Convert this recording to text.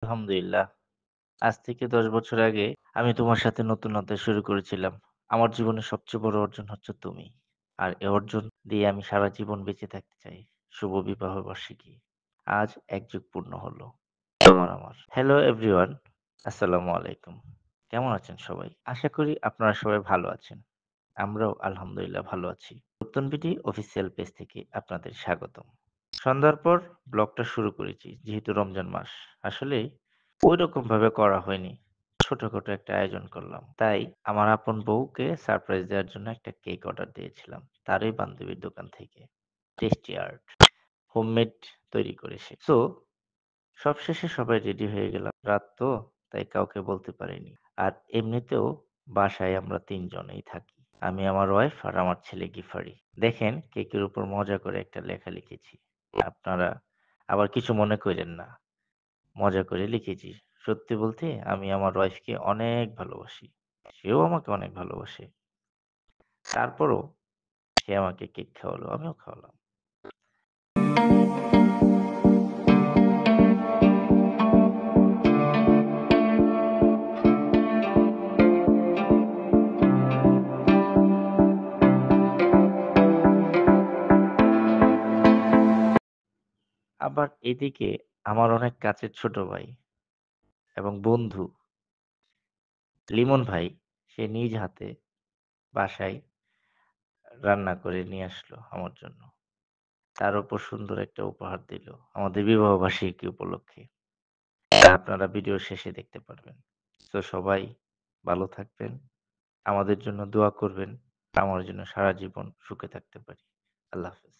আলহামদুলিল্লাহ। আজ থেকে ১০ বছর আগে আমি তোমার সাথে নতুন অধ্যায় শুরু করেছিলাম। আমার জীবনের সবচেয়ে বড় অর্জন হচ্ছে তুমি। আর এ অর্জন দিয়ে আমি সারা জীবন বেঁচে থাকতে চাই। শুভ বিবাহ বার্ষিকী। আজ ১ যুগ পূর্ণ হলো। তোমার আমার। হ্যালো এভরিওয়ান, আসসালামু আলাইকুম। কেমন আছেন সবাই? আশা করি আপনারা সবাই ভালো আছেন। আমরাও আলহামদুলিল্লাহ ভালো আছি। নতুন বিডি অফিসিয়াল পেজ থেকে আপনাদের স্বাগতম। সন্ধ্যার পর ব্লগটা শুরু করেছি যেহেতু রমজান মাস। আসলে ঐরকম ভাবে করা হয়নি। ছোটখাটো একটা আয়োজন করলাম। তাই আমার আপন বউকে সারপ্রাইজ দেওয়ার জন্য একটা কেক অর্ডার দিয়েছিলাম। তারই বান্ধবীর দোকান থেকে। Tasty art. হোমমেড তৈরি করে সে। সো সবশেষে সবাই রেডি হয়ে গেলাম। রাত তো তাই কাউকে বলতে পারিনি। আর এমনিতেও বাসায় আমরা ৩ জনেই থাকি। আমি, আমার ওয়াইফ আর আমার ছেলে গিফারি। দেখেন কেকের উপর মজা করে একটা লেখা লিখেছি। আপনারা আবার কিছু মনে কইরেন না। মজা করে লিখেছি। সত্যি বলতে আমি আমার ওয়াইফকে অনেক ভালোবাসি। সেও আমাকে অনেক ভালোবাসে। তারপরও সে আমাকে কেক খাওয়ালো, আমিও খাওয়ালাম। আবার এদিকে আমার অনেক কাছের ছোট ভাই এবং বন্ধু লিমন ভাই সে নিজ হাতে বাসায় রান্না করে নিয়ে আসলো আমার জন্য। তার উপর সুন্দর একটা উপহার দিল আমাদের বিবাহ বার্ষিকী উপলক্ষে। তা আপনারা ভিডিও শেষে দেখতে পারবেন। তো সবাই ভালো থাকবেন। আমাদের জন্য দোয়া করবেন। আমার জন্য সারা জীবন সুখে থাকতে পারি। আল্লাহ হাফেজ।